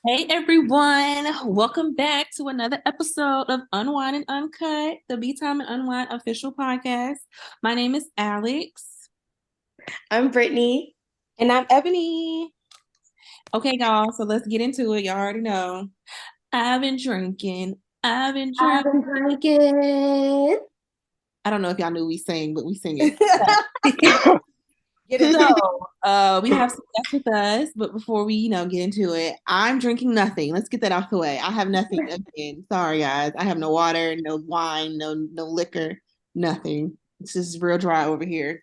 Hey everyone, welcome back to another episode of Unwind and Uncut, the Be Time and Unwind official podcast. My name is Alex. I'm Brittany. And I'm Ebony. Okay, y'all, so let's get into it. Y'all already know. I've been drinking. I've been I've drinking. been drinking. I don't know if y'all knew we sing, but we sing it. Get it. We have some guests with us, but before we, get into it, I'm drinking nothing. Let's get that out the way. I have nothing again. Sorry, guys. I have no water, no wine, no liquor, nothing. It's just real dry over here.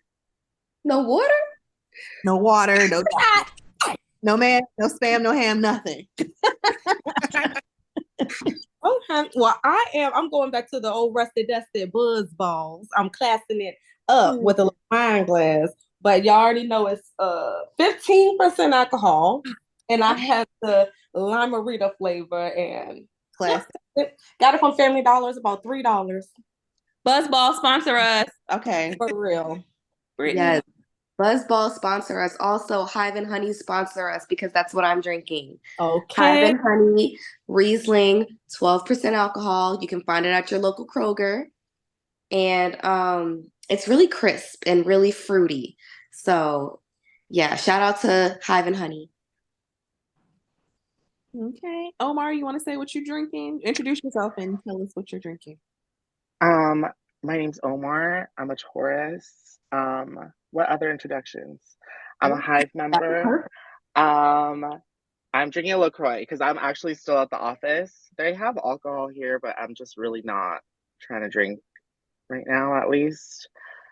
No water? No water, no no man, no spam, no ham, nothing. Well, I'm going back to the old rusted, dusted buzz balls. I'm classing it up with a little wine glass. But y'all already know it's 15% alcohol. And I had the limerita flavor and Classic. got it from Family Dollars, about $3. Buzzball sponsor us. Okay. For real. Brittany. Yes. Buzzball sponsor us. Also, Hive and Honey sponsor us because that's what I'm drinking. Hive Okay. and Honey, Riesling, 12% alcohol. You can find it at your local Kroger. And it's really crisp and really fruity. So, yeah, shout out to Hive and Honey. Okay. Omar, you want to say what you're drinking? Introduce yourself and tell us what you're drinking. Um, my name's Omar. I'm a Taurus. What other introductions? I'm a Hive member. Um, I'm drinking a LaCroix because I'm actually still at the office. They have alcohol here, but I'm just really not trying to drink right now, at least.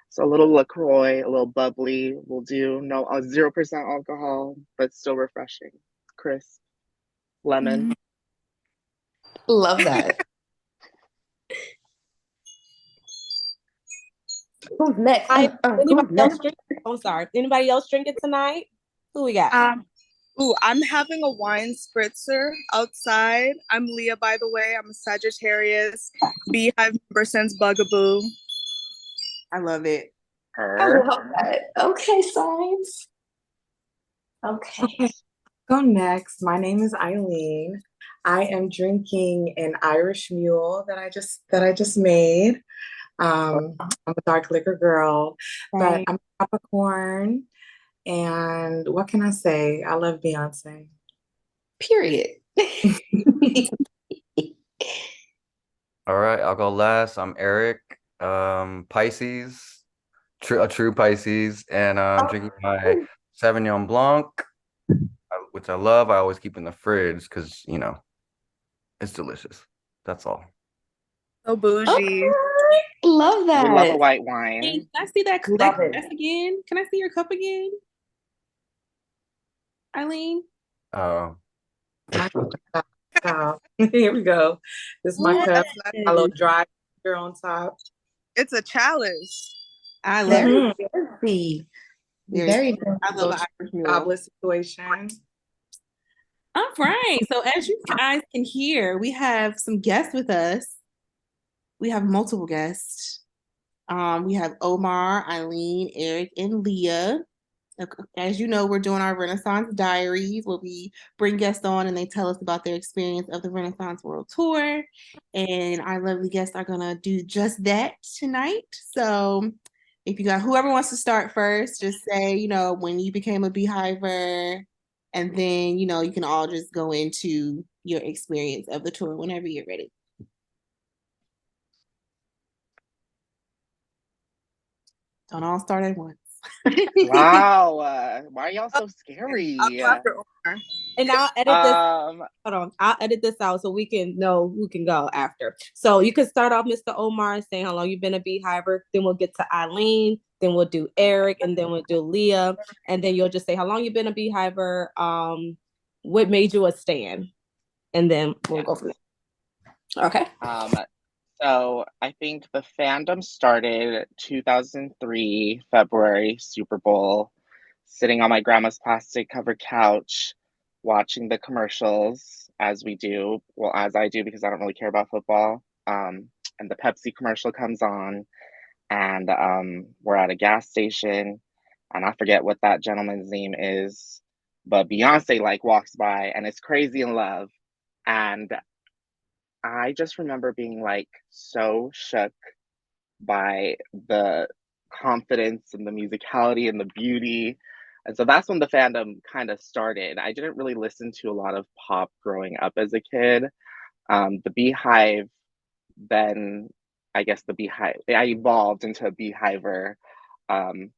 So a little LaCroix, a little bubbly will do. No, 0% alcohol, but still refreshing. Crisp, lemon. Love that. Who's next? Anybody Who's else next? drink? I'm sorry. Anybody else drinking tonight? Who we got? I'm having a wine spritzer outside. I'm Leah, by the way. I'm a Sagittarius, Beehive member since Bugaboo. I love it. I love that. Okay, signs. Okay. Go next. My name is Eileen. I am drinking an Irish Mule that I just made. I'm a dark liquor girl, but I'm a Capricorn. And what can I say? I love Beyoncé. Period. All right, I'll go last. I'm Arik, Pisces, a true Pisces, and I'm drinking my Sauvignon Blanc, which I love. I always keep in the fridge because, it's delicious. That's all. So bougie. Okay. Love We love a that. white Hey, wine. can I see that Love glass it. again? Can I see your cup again? Eileen? Oh, Here we go. This is my Yes. cup. My little dry sugar on top. It's a chalice. I love Very it. fancy. Very Very I love an Irish mule. Goblet situation. All right. So as you guys can hear, we have some guests with us. We have multiple guests. We have Omar, Eileen, Arik, and Leah. As you know, we're doing our Renaissance Diaries where we bring guests on and they tell us about their experience of the Renaissance World Tour. And our lovely guests are going to do just that tonight. So if you got whoever wants to start first, just say, when you became a beehiver, and then, you can all just go into your experience of the tour whenever you're ready. Don't all start at once. Wow. Why are y'all so scary? I'll go after Omar. And I'll edit this. Um, Hold on. I'll edit this out so we can know who can go after. So you can start off, Mr. Omar, saying how long you've been a beehiver. Then we'll get to Eileen. Then we'll do Arik, and then we'll do Leah. And then you'll just say how long you've been a beehiver. What made you a stan? And then we'll go from there. Okay. So I think the fandom started 2003, February, Super Bowl, sitting on my grandma's plastic covered couch, watching the commercials as we do. Well, as I do because I don't really care about football. And the Pepsi commercial comes on, and we're at a gas station, and I forget what that gentleman's name is, but Beyonce like walks by and is crazy in love. And I just remember being like so shook by the confidence and the musicality and the beauty. And so that's when the fandom kind of started. I didn't really listen to a lot of pop growing up as a kid. The Beehive, then I guess the Beehive, I evolved into a Beehiver. Um,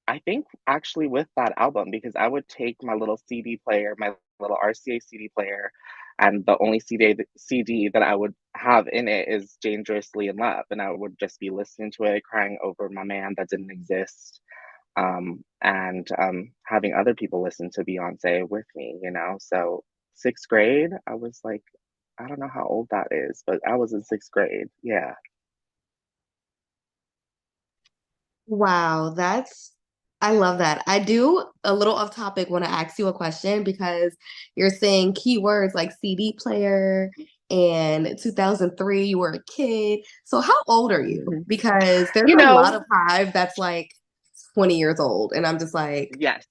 I think actually with that album, because I would take my little CD player, my little RCA CD player, and the only CD that I would have in it is Dangerously in Love. And I would just be listening to it, crying over my man that didn't exist. And having other people listen to Beyonce with me, you know? So sixth grade, I was like, I don't know how old that is, but I was in sixth grade. Yeah. Wow, I love that. I do a little off topic want to ask you a question because you're saying keywords like CD player and 2003, you were a kid. So how old are you? Because there's You a lot know, of Hive that's like 20 years old, and I'm just like, yes.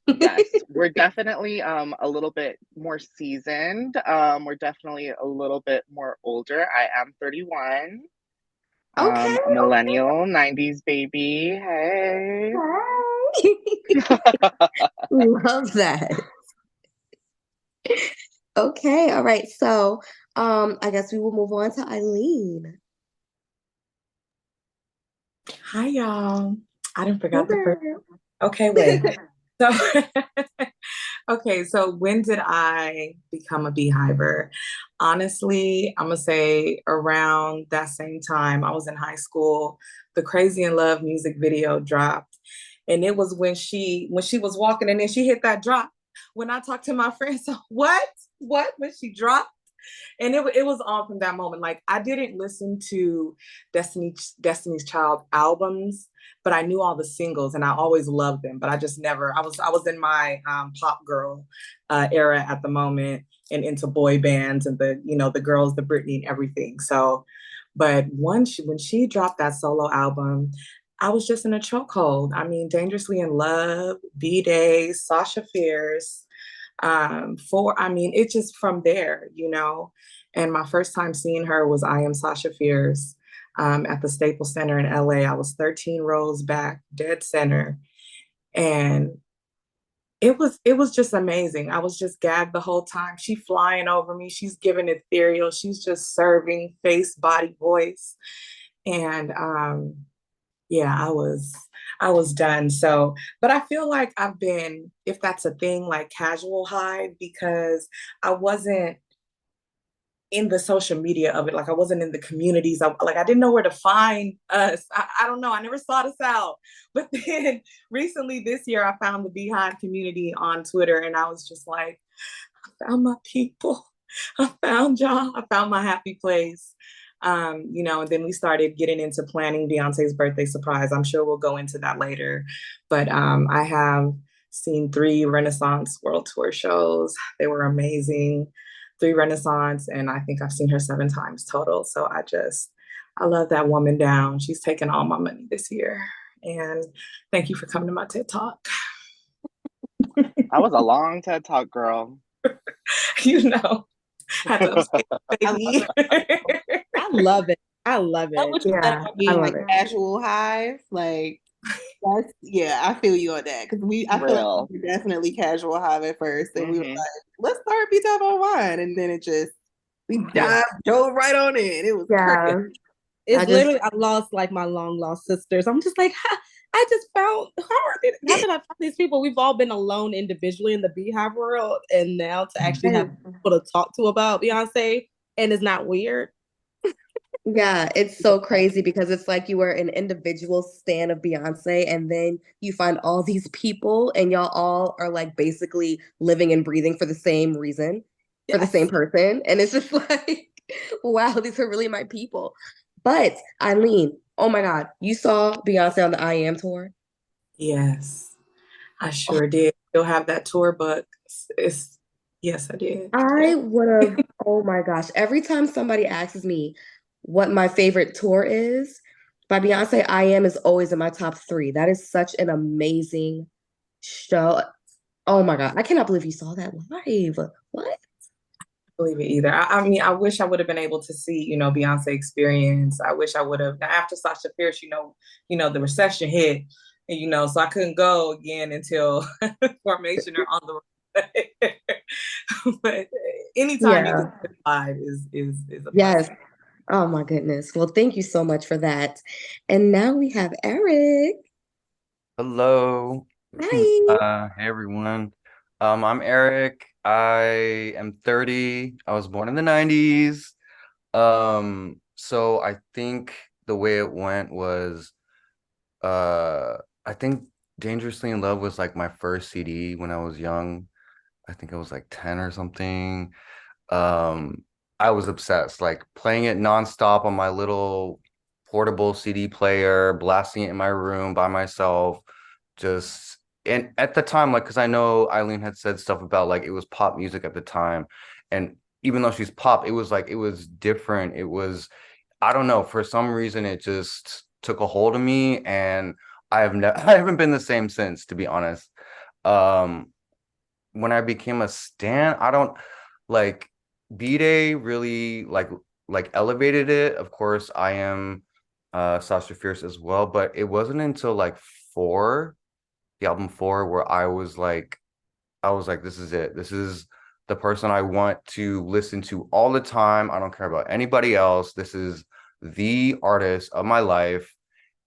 Yes, we're definitely a little bit more seasoned. We're definitely a little bit more older. I am 31. okay, A millennial, 90s baby. Hey. okay. Love that. Okay, all right. So, I guess we will move on to Eileen. Hi, y'all. I didn't Hey, forgot the first. girl. Okay, wait. So, okay, so when did I become a beehiver? Honestly, I'm gonna say around that same time. I was in high school. The Crazy in Love music video dropped, and it was when she was walking and then she hit that drop. When I talked to my friends, what when she dropped? And it was on from that moment. Like I didn't listen to Destiny's Child albums, but I knew all the singles and I always loved them. But I just never. I was in my pop girl era at the moment and into boy bands and the girls, the Britney and everything. So, but when she dropped that solo album. I was just in a chokehold. I mean, Dangerously in Love, BEYDAY, Sasha Fierce, I mean, it's just from there, you know. And my first time seeing her was I Am Sasha Fierce at the Staples Center in LA. I was 13 rows back, dead center. And it was just amazing. I was just gagged the whole time. She flying over me. She's giving ethereal. She's just serving face, body, voice. And yeah, I was done. So, but I feel like I've been, if that's a thing, like casual high because I wasn't in the social media of it. Like I wasn't in the communities. I didn't know where to find us. I don't know. I never sought us out. But then recently this year, I found the Beehive community on Twitter, and I was just like, I found my people. I found y'all. I found my happy place. You know, and then we started getting into planning Beyonce's birthday surprise. I'm sure we'll go into that later. But I have seen 3 Renaissance World Tour shows. They were amazing. 3 Renaissance, and I think I've seen her 7 times total. So I love that woman down. She's taken all my money this year. And thank you for coming to my TED Talk. That was a long TED Talk, girl. You know, had to upstate, baby. I love it. I love That's it. what you said Yeah, about I being love like it. casual hive. Like that's yeah, I feel you on that. Because I feel like Real. we were definitely casual hive at first. And we were Hmm. like, let's start be talking about wine. And then we dove right on in. It was crazy. Yeah, It's literally I lost like my long lost sisters. I'm just like, I just found how did I find these people? We've all been alone individually in the Beehive world, and now to actually have people to talk to about Beyonce, and it's not weird. yeah, it's so crazy because it's like you were an individual stan of Beyonce, and then you find all these people, and y'all all are like basically living and breathing for the same reason, for the same person. And it's just like, wow, these are really my people. But Eileen, oh my God, you saw Beyonce on the I Am tour? Yes, I sure did. Still have that tour book. Yes, I did. Yeah. I would have, oh my gosh. Every time somebody asks me what my favorite tour is, by Beyonce, I Am is always in my top 3. That is such an amazing show. Oh my God. I cannot believe you saw that live. What? Believe it either. I mean, I wish I would have been able to see, Beyonce experience. I wish I would have. Now, after Sasha Fierce, the recession hit, and so I couldn't go again until Formation or on the road. But anytime you Yeah. can see it live is a Yes. blessing. Oh my goodness. Well, thank you so much for that. And now we have Eric. Hello. Hi. Hey everyone. I'm Eric. I am 30. I was born in the 90s. So I think the way it went was I think Dangerously in Love was like my first CD when I was young. I think I was like 10 or something. Um, I was obsessed, like playing it nonstop on my little portable CD player, blasting it in my room by myself. Just and at the time, like, because I know Eileen had said stuff about like it was pop music at the time, and even though she's pop, it was like it was different. It was, I don't know, for some reason it just took a hold of me, and I have never I haven't been the same since, to be honest. Um, when I became a stan, I don't like B-Day really like elevated it. Of course, I am Sasha Fierce as well, but it wasn't until like four, the album four, where I was like, this is it. This is the person I want to listen to all the time. I don't care about anybody else. This is the artist of my life.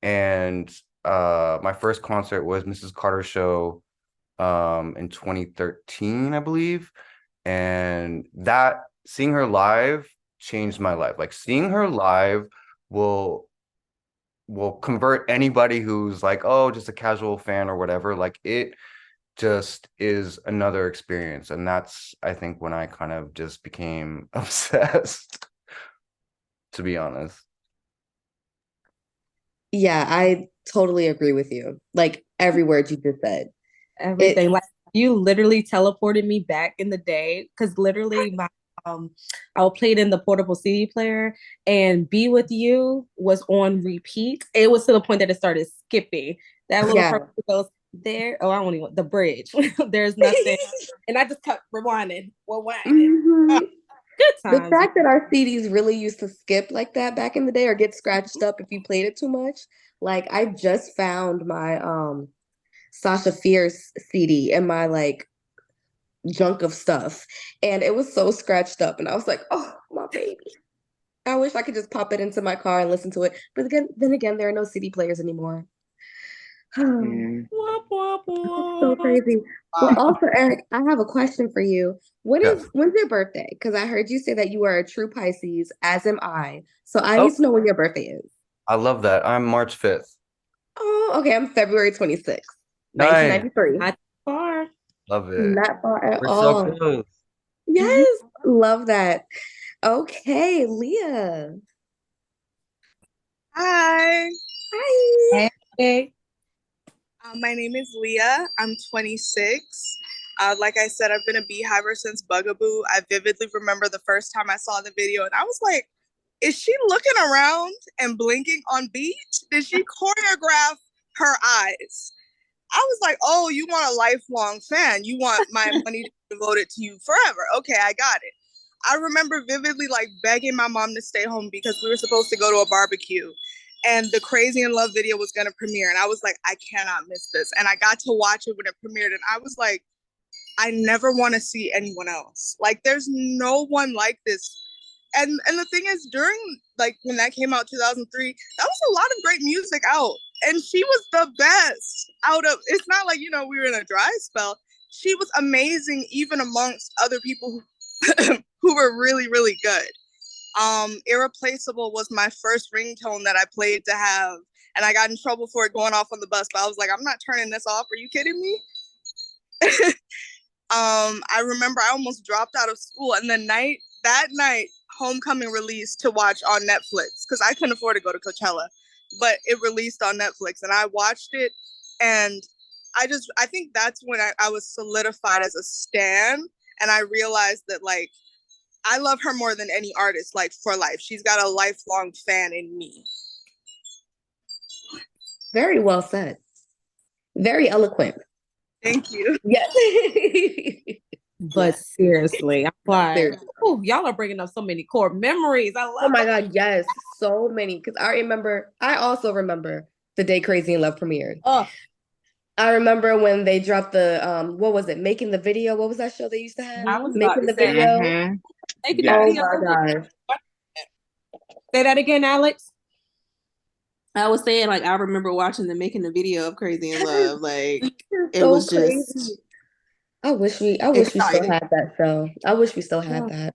And my first concert was Mrs. Carter's show in 2013, I believe. And that seeing her live changed my life. Like seeing her live will convert anybody who's like, oh, just a casual fan or whatever. Like it just is another experience. And that's, I think, when I kind of just became obsessed, to be honest. Yeah, I totally agree with you. Like every word you just said. It, Everything. Like you literally teleported me back in the day because literally my I will play it in the portable CD player and Be With You was on repeat. It was to the point that it started skipping. That little yeah. part that goes there. Oh, I don't even the bridge. There's nothing. And I just kept rewinding. Mhm. Oh, good The times. fact that our CDs really used to skip like that back in the day or get scratched up if you played it too much. Like I just found my Sasha Fierce CD in my like junk of stuff and it was so scratched up and I was like, "Oh, my baby. I wish I could just pop it into my car and listen to it." But then again, there are no CD players anymore. Mm. Womp, womp, It's so womp. crazy. Well, also, Eric, I have a question for you. Yes. When's your birthday? Because I heard you say that you are a true Pisces, as am I. So I Oh, need to know when your birthday is. I love that. I'm March 5th. Oh, okay. I'm February 26th, Nice. 1993. Not far. Love it. Not far at We're so all. close. Yes, love that. Okay, Leah. Hi. Hi. Hey. My name is Leah. I'm 26. Like I said, I've been a beehiver since Bugaboo. I vividly remember the first time I saw the video, and I was like, is she looking around and blinking on beat? Did she choreograph her eyes? I was like, oh, you want a lifelong fan. You want my money devoted to you forever. Okay, I got it. I remember vividly like begging my mom to stay home because we were supposed to go to a barbecue and the Crazy in Love video was going to premiere. And I was like, I cannot miss this. And I got to watch it when it premiered. And I was like, I never want to see anyone else. Like, there's no one like this. And the thing is, during like when that came out 2003, that was a lot of great music out. And she was the best out of, it's not like, we were in a dry spell. She was amazing, even amongst other people who, who were really, really good. Irreplaceable was my first ringtone that I played to have. And I got in trouble for it going off on the bus, but I was like, I'm not turning this off. Are you kidding me? I remember I almost dropped out of school, and that night, Homecoming released to watch on Netflix because I couldn't afford to go to Coachella, but it released on Netflix, and I watched it, and I think that's when I was solidified as a stan, and I realized that like I love her more than any artist, like for life. She's got a lifelong fan in me. Very well said. Very eloquent. Thank you. Yes. But Yes. seriously, I'm like, Seriously. oh, y'all are bringing up so many core memories. I Oh love my it. God, yes. So many. Because I also remember the day Crazy in Love premiered. Oh, I remember when they dropped the what was it? Making the Video. What was that show they used to have? I was about Making to the say, Video. making the Oh video. my gosh. Say that again, Alex. I was saying, like, I remember watching the making the video of Crazy in Yes, Love. Like, it so was crazy. just I wish we still exciting. had that show. I wish we still had that.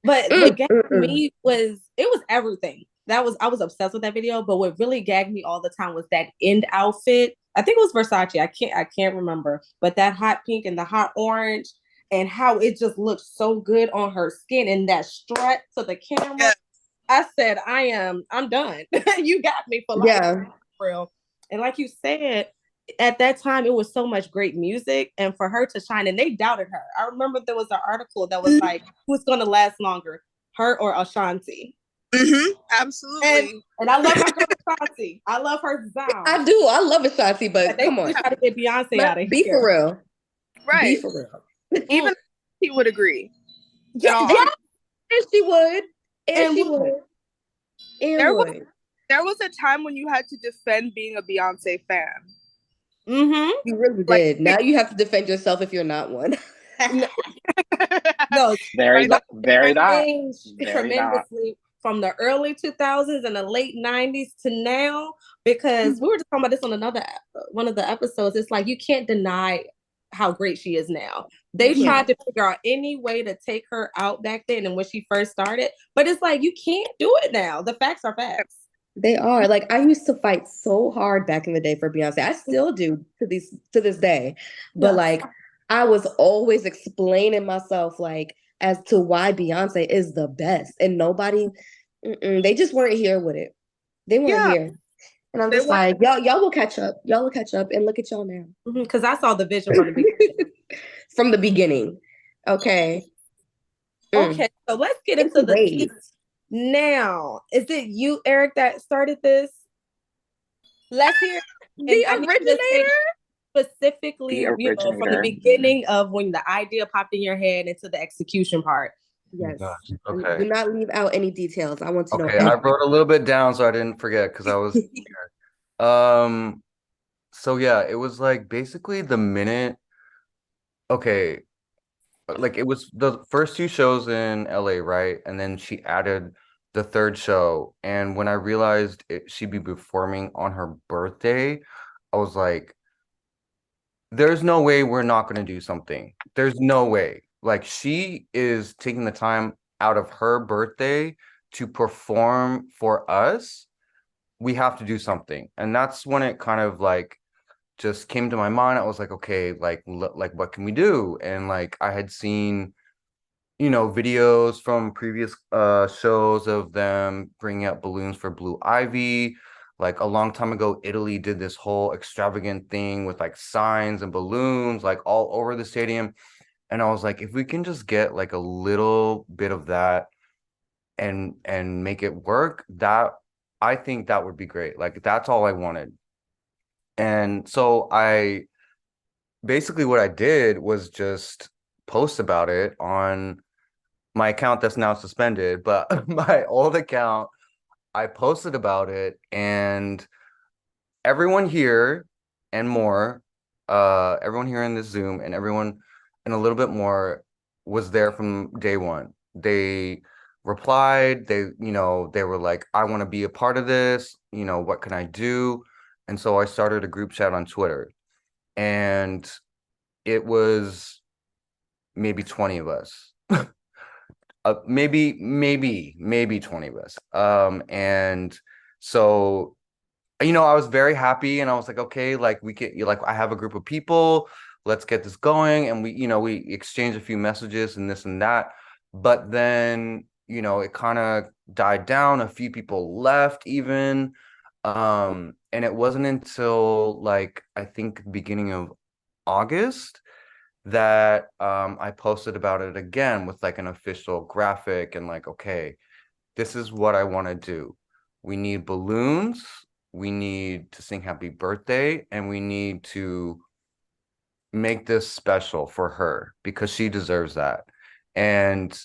But what gagged Mm. me was it was everything. I was obsessed with that video. But what really gagged me all the time was that end outfit. I think it was Versace. I can't remember. But that hot pink and the hot orange and how it just looked so good on her skin and that strut to the camera. Yeah. I said, I'm done. You got me for life, Yeah. for real. And like you said, at that time it was so much great music, and for her to shine, and they doubted her. I remember there was an article that was like, who's going to last longer, her or Ashanti? Absolutely. And I love my girl Ashanti. I love her sound. I do. I love Ashanti, but They come on. really try to get Beyonce out of Be here. for real. Be Right. for real. Even he would agree. Yeah, And she would. And she would. would. And There would. there was a time when you had to defend being a Beyonce fan. Mm-hmm. You really Like, did. Now you have to defend yourself if you're not one. No, Very like, that. Very that. changed Very that. tremendously from the early 2000s and the late 90s to now, because we were just talking about this on another one of the episodes. It's like you can't deny how great she is now. They Yeah. tried to figure out any way to take her out back then and when she first started, but it's like you can't do it now. The facts are facts. They are. Like I used to fight so hard back in the day for Beyonce. I still do to this day. But Yeah. like I was always explaining myself like as to why Beyonce is the best. And nobody they just weren't here with it. They weren't Yeah. here. And I'm They just weren't- like, y'all will catch up. Y'all will catch up and look at y'all now. Because I saw the vision from the beginning. From the beginning. Okay. Okay, so let's get into the tea. Now, is it you, Arik, that started this? Let's hear. The I need you to say originator? specifically, The from the originator. beginning of when the idea popped in your head into the execution part. Yes. Okay. Do not leave out any details. I want to know. Okay, I wrote a little bit down so I didn't forget because I was so yeah, it was like basically the minute. Okay, like it was the first two shows in LA, right? And then she added the third show. And when I realized she'd be performing on her birthday, I was like, there's no way we're not going to do something. There's no way. Like she is taking the time out of her birthday to perform for us. We have to do something. And that's when it kind of like just came to my mind. I was like, okay, like what can we do? And like I had seen, you know, videos from previous shows of them bringing out balloons for Blue Ivy. Like a long time ago, Italy did this whole extravagant thing with like signs and balloons like all over the stadium. And I was like, if we can just get like a little bit of that and make it work, that I think that would be great. Like that's all I wanted. And so I basically what I did was just post about it on my account that's now suspended, but my old account, I posted about it, and everyone here and more, everyone here in this Zoom and everyone and a little bit more was there from day one. They replied, they were like, I want to be a part of this, what can I do? And so I started a group chat on Twitter, and it was maybe 20 of us. Maybe 20 of us. And so, I was very happy, and I was like, okay, like I have a group of people, let's get this going. And we exchanged a few messages and this and that. But then, it kind of died down. A few people left even. And it wasn't until like, I think beginning of August that I posted about it again with like an official graphic and like, okay, this is what I want to do. We need balloons, we need to sing happy birthday, and we need to make this special for her because she deserves that. And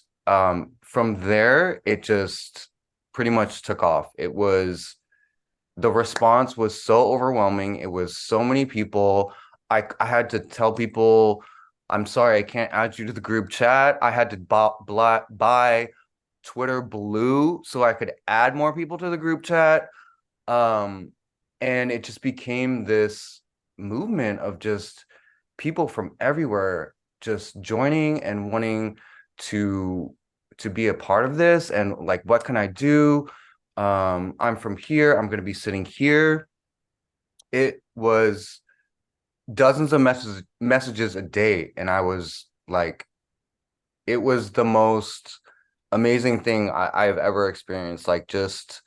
from there, it just pretty much took off. The response was so overwhelming. It was so many people. I had to tell people, I'm sorry, I can't add you to the group chat. I had to buy Twitter Blue so I could add more people to the group chat. And it just became this movement of just people from everywhere just joining and wanting to be a part of this, and like, what can I do? I'm from here, I'm going to be sitting here. It was dozens of messages a day, and I was like, it was the most amazing thing I've ever experienced. Like, just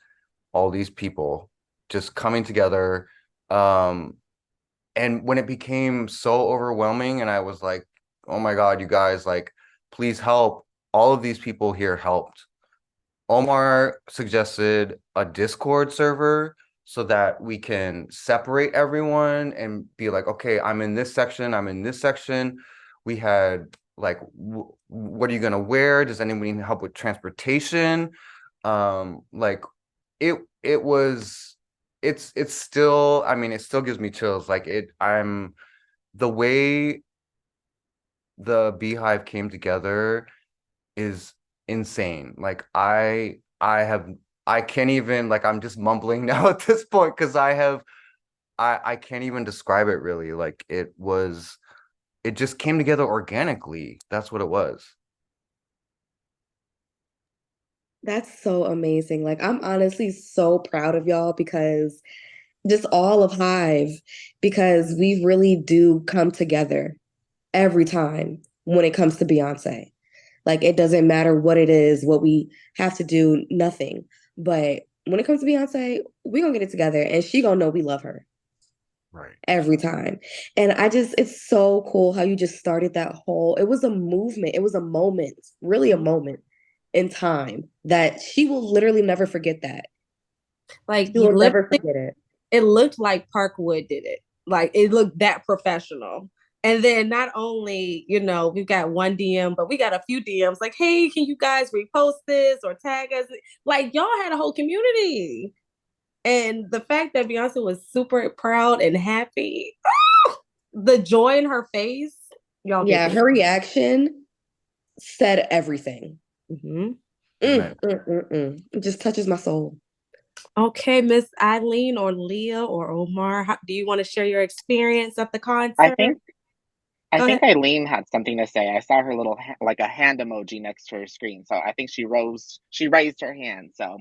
all these people just coming together. And when it became so overwhelming and I was like, oh my God, you guys, like, please help. All of these people here helped. Omar suggested a Discord server so that we can separate everyone and be like, okay, I'm in this section, I'm in this section. We had like, what are you gonna wear? Does anybody need help with transportation? Like, it was, it's still, I mean, it still gives me chills. Like, the way the Beehive came together is insane. Like, I can't even, like, I'm just mumbling now at this point because I can't even describe it really. Like, it just came together organically. That's what it was. That's so amazing. Like, I'm honestly so proud of y'all because just all of Hive, because we really do come together every time when it comes to Beyonce. Like, it doesn't matter what it is, what we have to do, nothing. But when it comes to Beyonce, we gonna get it together and she gonna know we love her Right. every time. And it's so cool how you just started that whole, it was a movement. It was a moment, really a moment in time that she will literally never forget that. Like, She will never forget it. It looked like Parkwood did it. Like, it looked that professional. And then not only, we've got one DM, but we got a few DMs like, hey, can you guys repost this or tag us? Like, y'all had a whole community. And the fact that Beyonce was super proud and happy, the joy in her face, y'all. Yeah, her reaction said everything. Mm-hmm. It just touches my soul. Okay, Miss Eileen or Leah or Omar, do you want to share your experience at the concert? I think Eileen had something to say. I saw her little like a hand emoji next to her screen, so I think she raised her hand. So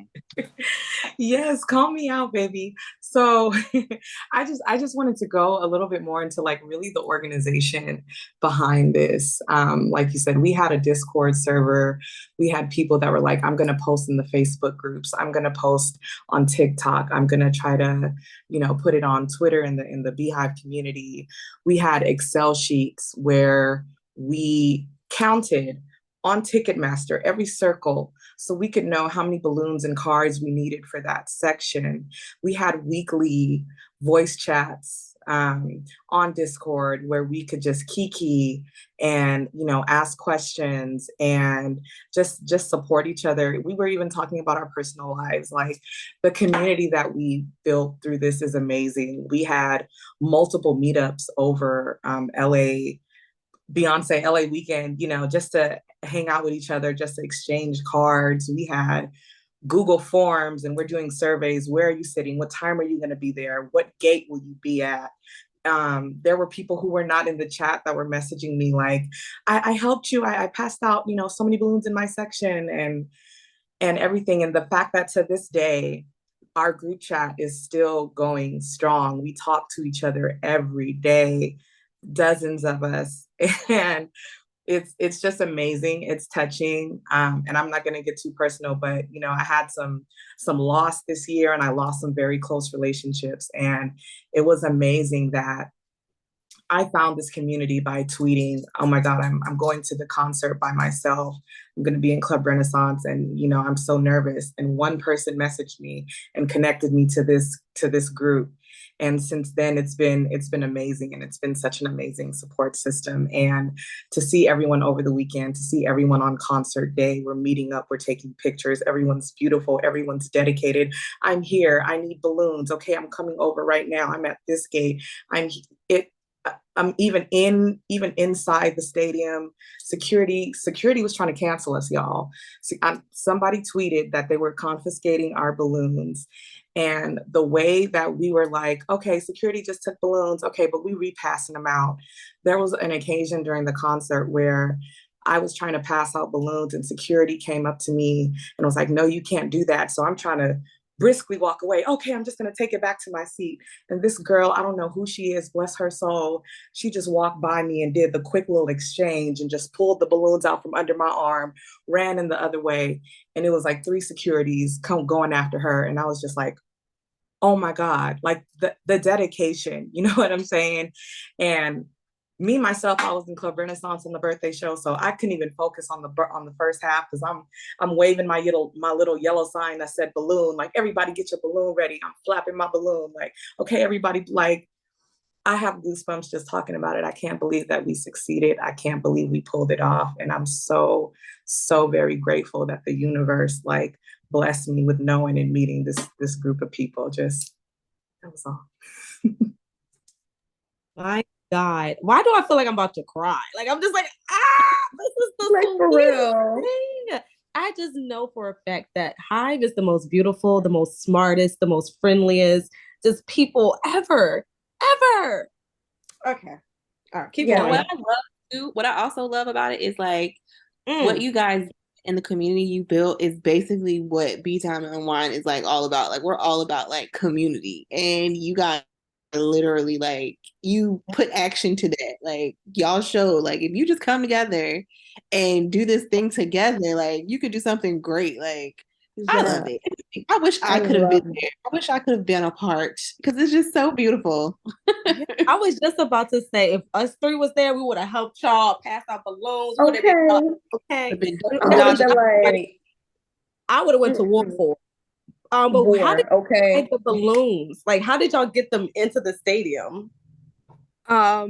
yes, call me out, baby. So I just wanted to go a little bit more into like really the organization behind this. Like you said, we had a Discord server. We had people that were like, I'm gonna post in the Facebook groups, I'm gonna post on TikTok, I'm gonna try to, put it on Twitter in the Beehive community. We had Excel sheets where we counted on Ticketmaster every circle so we could know how many balloons and cards we needed for that section. We had weekly voice chats on Discord where we could just kiki and ask questions and just support each other. We were even talking about our personal lives. Like, the community that we built through this is amazing. We had multiple meetups over LA Beyonce LA weekend, just to hang out with each other, just to exchange cards. We had Google Forms and we're doing surveys. Where are you sitting? What time are you going to be there? What gate will you be at? There were people who were not in the chat that were messaging me like, I helped you. I passed out, so many balloons in my section and everything. And the fact that to this day, our group chat is still going strong. We talk to each other every day, dozens of us, and it's just amazing. It's touching, and I'm not going to get too personal, but I had some loss this year, and I lost some very close relationships, and it was amazing that I found this community by tweeting, oh my God, I'm going to the concert by myself. I'm going to be in Club Renaissance and, I'm so nervous. And one person messaged me and connected me to this group. And since then, it's been amazing, and it's been such an amazing support system. And to see everyone over the weekend, to see everyone on concert day, we're meeting up, we're taking pictures. Everyone's beautiful, everyone's dedicated. I'm here. I need balloons. Okay, I'm coming over right now. I'm at this gate. I'm it. I'm even inside the stadium. Security was trying to cancel us, y'all. Somebody tweeted that they were confiscating our balloons, and the way that we were like, okay, security just took balloons, okay, but we repassing them out. There was an occasion during the concert where I was trying to pass out balloons, and security came up to me and was like, no, you can't do that. So I'm trying to briskly walk away. Okay, I'm just going to take it back to my seat. And this girl, I don't know who she is, bless her soul, she just walked by me and did the quick little exchange and just pulled the balloons out from under my arm, ran in the other way. And it was like three securities going after her. And I was just like, oh my God, like the dedication, you know what I'm saying? And me myself, I was in Club Renaissance on the birthday show, so I couldn't even focus on the first half because I'm waving my little yellow sign that said balloon, like everybody get your balloon ready. I'm flapping my balloon, like okay, everybody, like I have goosebumps just talking about it. I can't believe that we succeeded. I can't believe we pulled it off, and I'm so very grateful that the universe like blessed me with knowing and meeting this group of people. Just that was all. My God, why do I feel like I'm about to cry? Like I'm just like, this is the Like for real. thing. I just know for a fact that Hive is the most beautiful, the most smartest, the most friendliest, just people ever, ever. Okay, all right, keep Yeah. And going. what I love too, what I also love about it is like what you guys in the community you built is basically what B Time and Wine is like all about. Like we're all about like community, and you guys are literally like you put action to that. Like y'all show like if you just come together and do this thing together, like you could do something great. Like I Yeah. love it. I wish I could have been there. I wish I could have been a part because it's just so beautiful. Yeah, I was just about to say, if us three was there, we would have helped y'all pass out balloons. We would have been okay. Been I would have dodging. been like, I would have went to war for. But how did you okay. hide the balloons? Like, how did y'all get them into the stadium? I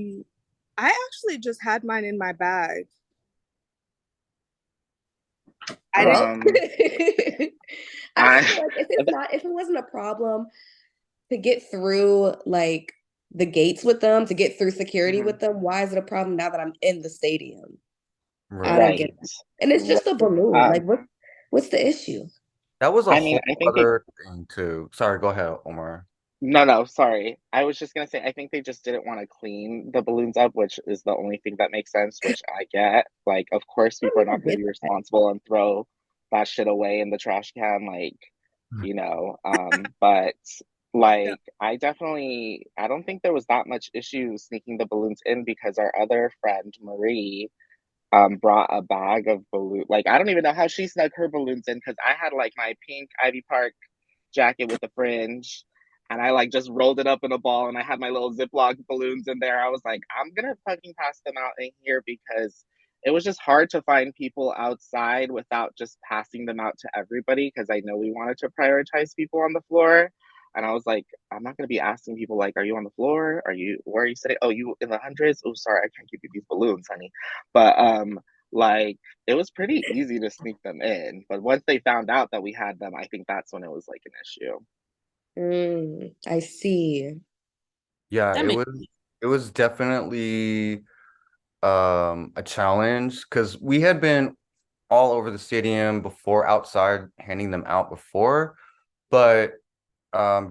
actually just had mine in my bag. I didn't. I feel like if it wasn't a problem to get through like the gates with them, to get through security with them, why is it a problem now that I'm in the stadium? I don't get it. And it's just a balloon. Like what's the issue? That was a I mean, whole I think other thing too. Sorry, go ahead, Omar. no, sorry. I was just gonna say, I think they just didn't want to clean the balloons up, which is the only thing that makes sense, which I get. Like, of course, people are not gonna be responsible and throw that shit away in the trash can, like, you know. But like, I don't think there was that much issue sneaking the balloons in because our other friend Marie brought a bag of balloons. Like, I don't even know how she snuck her balloons in because I had like my pink Ivy Park jacket with the fringe, and I like just rolled it up in a ball, and I had my little Ziploc balloons in there. I was like, I'm gonna fucking pass them out in here because it was just hard to find people outside without just passing them out to everybody because I know we wanted to prioritize people on the floor. And I was like, I'm not gonna be asking people like, are you on the floor? Where are you sitting? Oh, you in the hundreds? Oh, sorry, I can't give you these balloons, honey. But like it was pretty easy to sneak them in. But once they found out that we had them, I think that's when it was like an issue. I see. Yeah, That makes it was definitely a challenge because we had been all over the stadium before outside handing them out before, but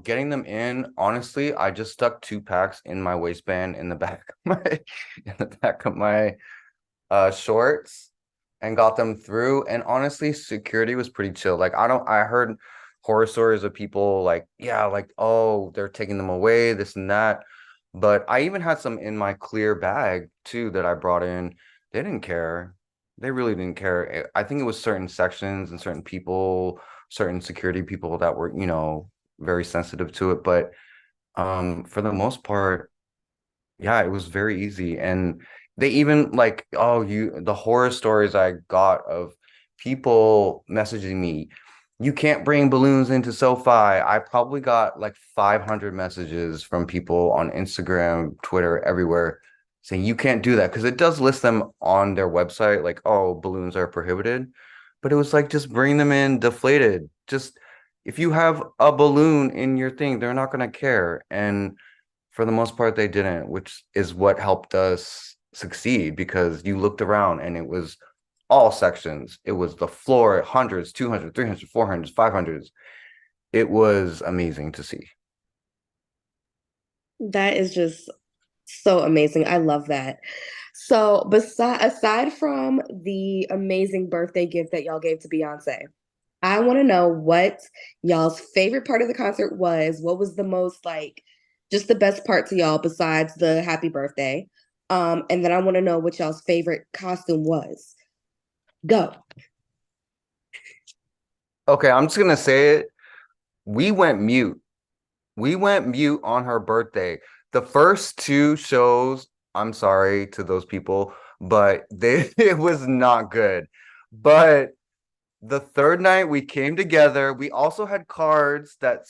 getting them in, honestly, I just stuck 2 packs in my waistband in the back of my shorts and got them through. And honestly, security was pretty chill. Like I heard horror stories of people like, yeah, like, oh, they're taking them away, this and that. But I even had some in my clear bag too that I brought in. They didn't care. They really didn't care. I think it was certain sections and certain people, certain security people that were, very sensitive to it. But for the most part, yeah, it was very easy. And they even like, the horror stories I got of people messaging me, you can't bring balloons into SoFi. I probably got like 500 messages from people on Instagram, Twitter, everywhere saying you can't do that because it does list them on their website like, oh, balloons are prohibited. But it was like, just bring them in deflated. Just if you have a balloon in your thing, they're not going to care. And for the most part, they didn't, which is what helped us succeed because you looked around and it was all sections. It was the floor, hundreds, 200, 300, 400, 500s. It was amazing to see. That is just so amazing. I love that. So, aside from the amazing birthday gift that y'all gave to Beyonce, I want to know what y'all's favorite part of the concert was. What was the most like, just the best part to y'all besides the happy birthday? And then I want to know what y'all's favorite costume was. Go. Okay, I'm just gonna say it. We went mute. We went mute on her birthday. The first two shows, I'm sorry to those people, but it was not good. But the third night we came together. We also had cards that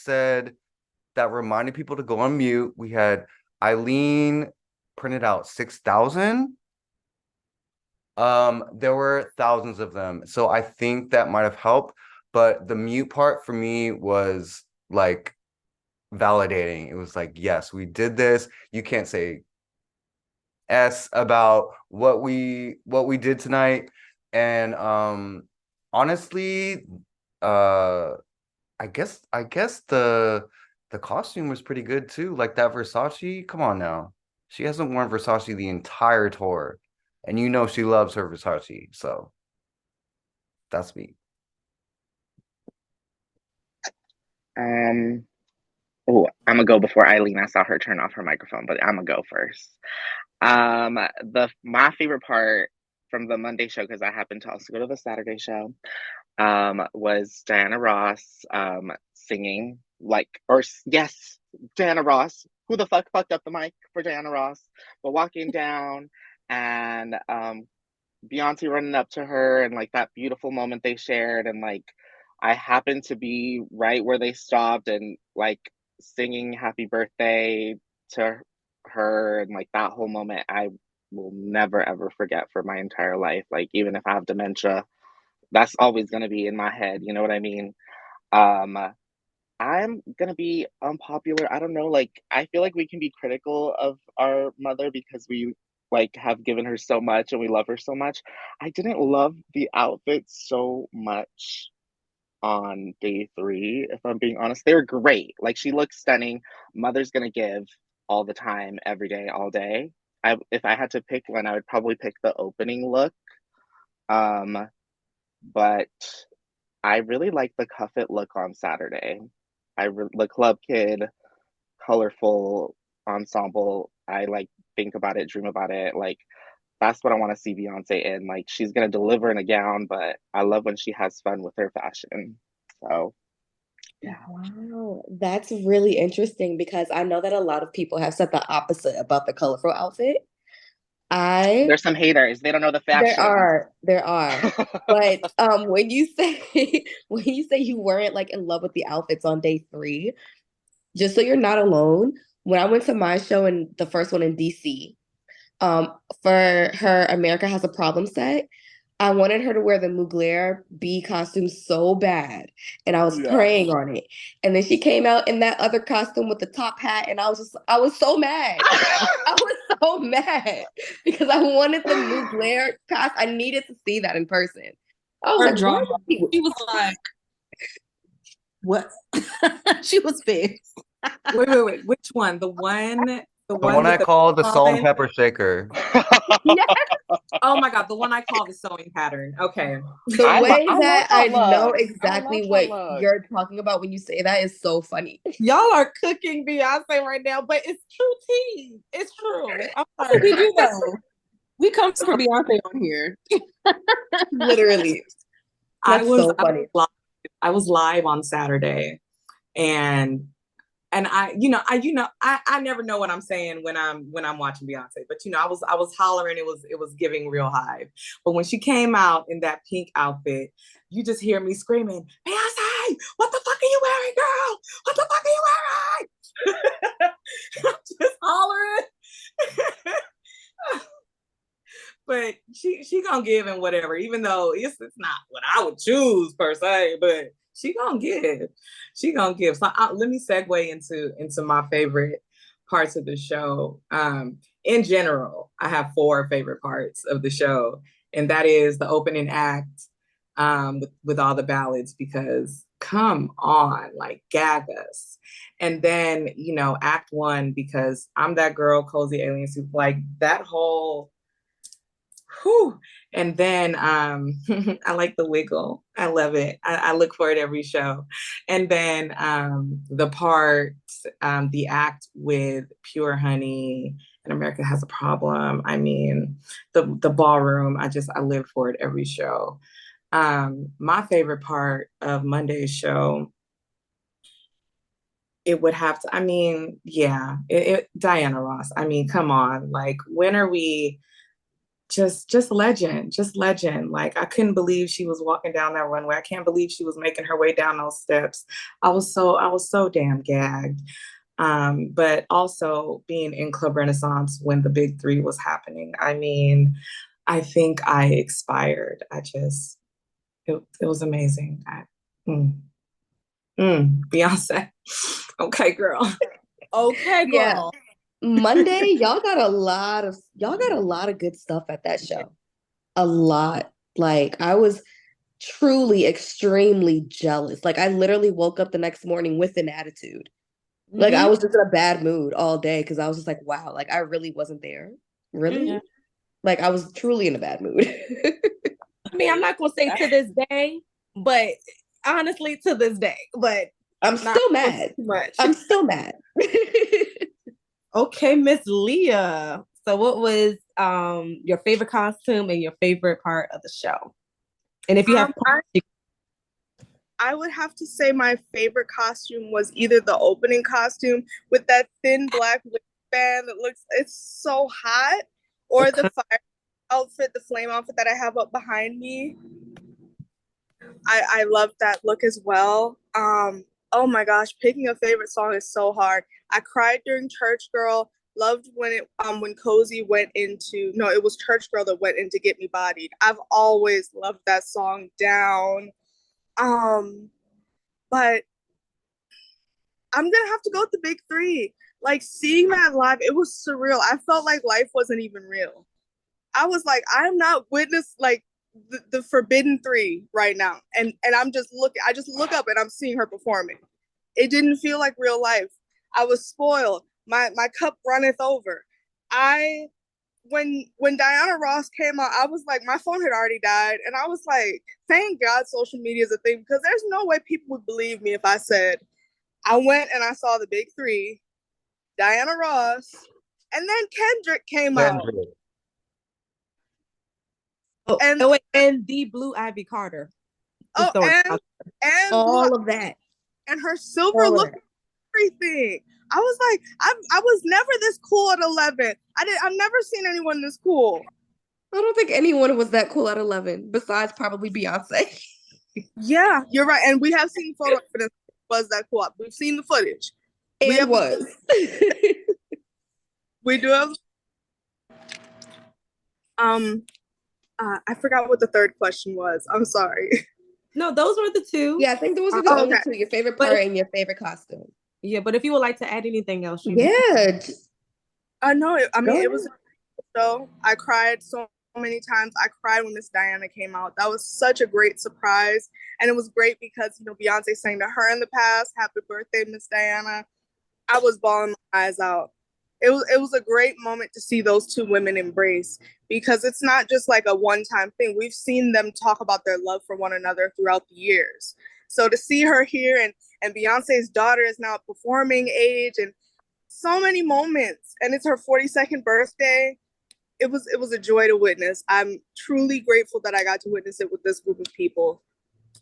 reminded people to go on mute. We had Eileen printed out 6,000. There were thousands of them. So I think that might have helped. But the mute part for me was like validating. It was like, yes, we did this. You can't say S about what we did tonight. And honestly, I guess the costume was pretty good too. Like that Versace. Come on now. She hasn't worn Versace the entire tour. And you know she loves her Versace. So that's me. Oh, I'm gonna go before Eileen. I saw her turn off her microphone, but I'm gonna go first. The my favorite part from the Monday show, because I happened to also go to the Saturday show, was Diana Ross singing like, yes, Diana Ross. Who the fuck fucked up the mic for Diana Ross? But walking down and Beyonce running up to her and like that beautiful moment they shared, and like I happened to be right where they stopped and like singing happy birthday to her, and like that whole moment I will never ever forget for my entire life. Like even if I have dementia, that's always going to be in my head, you know what I mean? um I'm gonna be unpopular. I don't know, like I feel like we can be critical of our mother because we like have given her so much and we love her so much. I didn't love the outfits so much on day three, if I'm being honest. They were great. Like she looks stunning. Mother's gonna give all the time, every day, all day. If I had to pick one, I would probably pick the opening look. Um, but I really like the cuff it look on Saturday. The club kid, colorful ensemble. I like think about it, dream about it. Like that's what I want to see Beyonce in. Like she's gonna deliver in a gown, but I love when she has fun with her fashion. So yeah. Wow, that's really interesting because I know that a lot of people have said the opposite about the colorful outfit. I There's some haters. They don't know the There fashion. are, there are. But when you say when you say you weren't like in love with the outfits on day three, just so you're not alone, when I went to my show in the first one in DC, um, for her America Has a Problem set, I wanted her to wear the Mugler bee costume so bad, and I was Yeah. praying on it. And then she came out in that other costume with the top hat, and I was so mad. I was so mad because I wanted the Mugler costume. I needed to see that in person. I was Her like, why drama. would he? She was like, what? She was pissed. Wait. Which one? The The one one with I the call the salt and on? pepper shaker. Yes, Oh my God, the one I call the sewing pattern. Okay. the way I love that I that know look. I love exactly that what look. you're talking about when you say that is so funny. Y'all are cooking Beyonce right now, but it's true tea. It's true. I'm That's what we sorry. do though. We come for Beyonce on here. Literally. I That's was so I was funny. live, I was live on Saturday, and I never know what I'm saying when I'm watching Beyonce, but I was hollering. It was giving real Hive. But when she came out in that pink outfit, you just hear me screaming, Beyonce, wearing? What the fuck are you wearing, girl? What the fuck are you wearing? I'm just hollering. But she gonna give and whatever, even though it's not what I would choose per se, but she gonna give. She gonna give. So let me segue into my favorite parts of the show. In general, I have 4 favorite parts of the show, and that is the opening act, with all the ballads, because come on, like gag us. And then, act 1, because I'm that girl, cozy alien soup, like that whole whew. And then I like the wiggle. I love it. I look for it every show. And then the part, the act with Pure Honey and America Has a Problem. I mean, the ballroom, I live for it every show. My favorite part of Monday's show, it would have to, I mean, yeah, Diana Ross. I mean, come on, like, when are we just legend, just legend. Like, I couldn't believe she was walking down that runway. I can't believe she was making her way down those steps. I was so damn gagged. But also being in Club Renaissance when the big 3 was happening. I mean, I think I expired. It was amazing. Beyonce. Okay, girl. Okay, girl. Yeah. Monday, y'all got a lot of good stuff at that show. A lot. Like, I was truly extremely jealous. Like, I literally woke up the next morning with an attitude. Like, I was just in a bad mood all day because I was just like, wow, like, I really wasn't there. Really? Mm-hmm. Like, I was truly in a bad mood. I mean, I'm not gonna say to this day, but honestly, to this day, but I'm still mad. I'm still mad. Okay, Miss Leah. So what was your favorite costume and your favorite part of the show? And if you have I would have to say my favorite costume was either the opening costume with that thin black waistband that it's so hot, or the fire outfit, the flame outfit that I have up behind me. I love that look as well. Oh my gosh, picking a favorite song is so hard. I cried during Church Girl. Loved when Cozy went into, no, it was Church Girl that went into Get Me Bodied. I've always loved that song down. But I'm gonna have to go with the big 3. Like, seeing that live, it was surreal. I felt like life wasn't even real. I was like, I'm not witness like the forbidden 3 right now, and I'm just looking. I just look up and I'm seeing her performing. It didn't feel like real life. I was spoiled. My cup runneth over. When Diana Ross came out, I was like, my phone had already died, and I was like, thank God social media is a thing, because there's no way people would believe me if I said I went and I saw the big 3, Diana Ross, and then Kendrick came out. And the Blue Ivy Carter. And all of that. And her silver look, everything. I was like, I was never this cool at 11. I've never seen anyone this cool. I don't think anyone was that cool at 11, besides probably Beyonce. Yeah, you're right. And we have seen photo evidence was that cool. We've seen the footage. It was. We do have. I forgot what the third question was. I'm sorry. No, those were the 2. Yeah, I think those were the only 2. Your favorite part and your favorite costume. Yeah, but if you would like to add anything else, yeah. I know. I mean, it was a show. I cried so many times. I cried when Miss Diana came out. That was such a great surprise, and it was great because Beyonce sang to her in the past. Happy birthday, Miss Diana. I was bawling my eyes out. It was a great moment to see those 2 women embrace, because it's not just like a one-time thing. We've seen them talk about their love for one another throughout the years. So to see her here, and Beyonce's daughter is now performing age, and so many moments, and it's her 42nd birthday. It was a joy to witness. I'm truly grateful that I got to witness it with this group of people.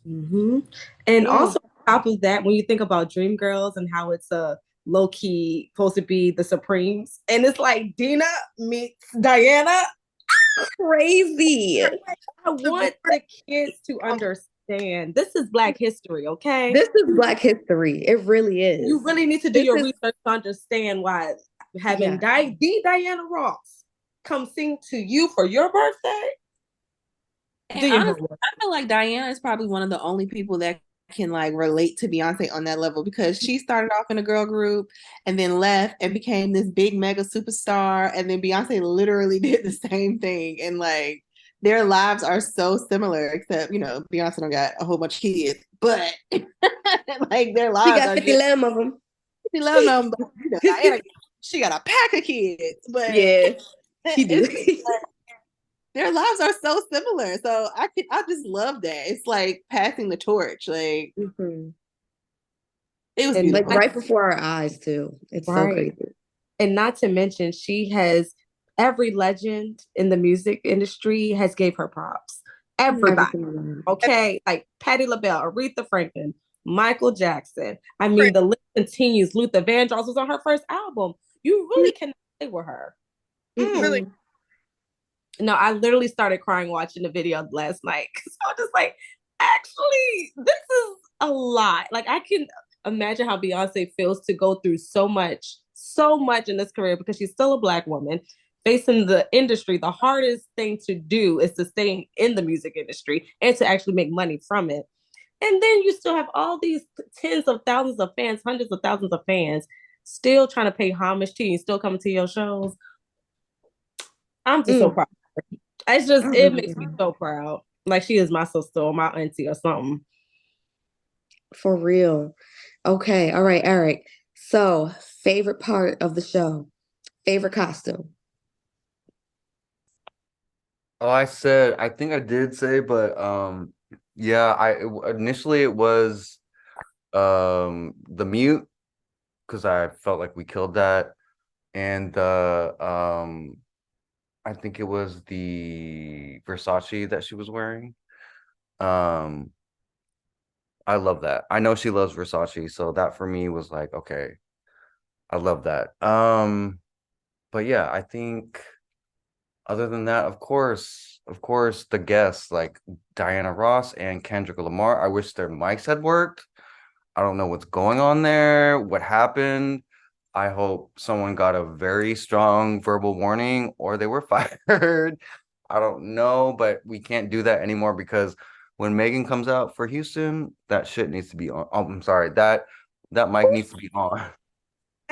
Mm-hmm. And also on top of that, when you think about Dreamgirls and how it's a low-key supposed to be the Supremes, and it's like Dina meets Diana. Crazy. I want the kids to understand understand. This is Black history, okay? This is Black history. It really is. You really need to do your research to understand why having the Diana Ross come sing to you for your birthday. And honestly, I feel like Diana is probably one of the only people that can like relate to Beyonce on that level, because she started off in a girl group and then left and became this big mega superstar, and then Beyonce literally did the same thing, and like their lives are so similar, except Beyonce don't got a whole bunch of kids, but like their lives she got 50 of them. 50 of them, but Diana, she got a pack of kids, but yeah, she do. Their lives are so similar. So I just love that. It's like passing the torch. Like it was and beautiful. like right before our eyes too. It's so crazy. And not to mention, she has every legend in the music industry has gave her props. Everybody. Okay. Like Patti LaBelle, Aretha Franklin, Michael Jackson. I mean, the list continues. Luther Vandross was on her first album. You really cannot play with her. Really? No, I literally started crying watching the video last night. So I was just like, actually, this is a lot. Like, I can imagine how Beyonce feels to go through so much in this career, because she's still a Black woman facing the industry. The hardest thing to do is to stay in the music industry and to actually make money from it. And then you still have all these tens of thousands of fans, hundreds of thousands of fans still trying to pay homage to you, still coming to your shows. I'm just so proud. It's just, it makes me so proud. Like she is my sister or my auntie or something. For real. Okay. All right, Arik. So, favorite part of the show, favorite costume. Oh, I think I did say, but yeah, initially it was the mute, because I felt like we killed that, and I think it was the Versace that she was wearing. I love that. I know she loves Versace, so that for me was like, okay, I love that. But yeah, I think other than that, of course, the guests like Diana Ross and Kendrick Lamar, I wish their mics had worked. I don't know what's going on there, what happened. I hope someone got a very strong verbal warning or they were fired. I don't know, but we can't do that anymore, because when Megan comes out for Houston, that shit needs to be on. Oh, I'm sorry, that mic needs to be on.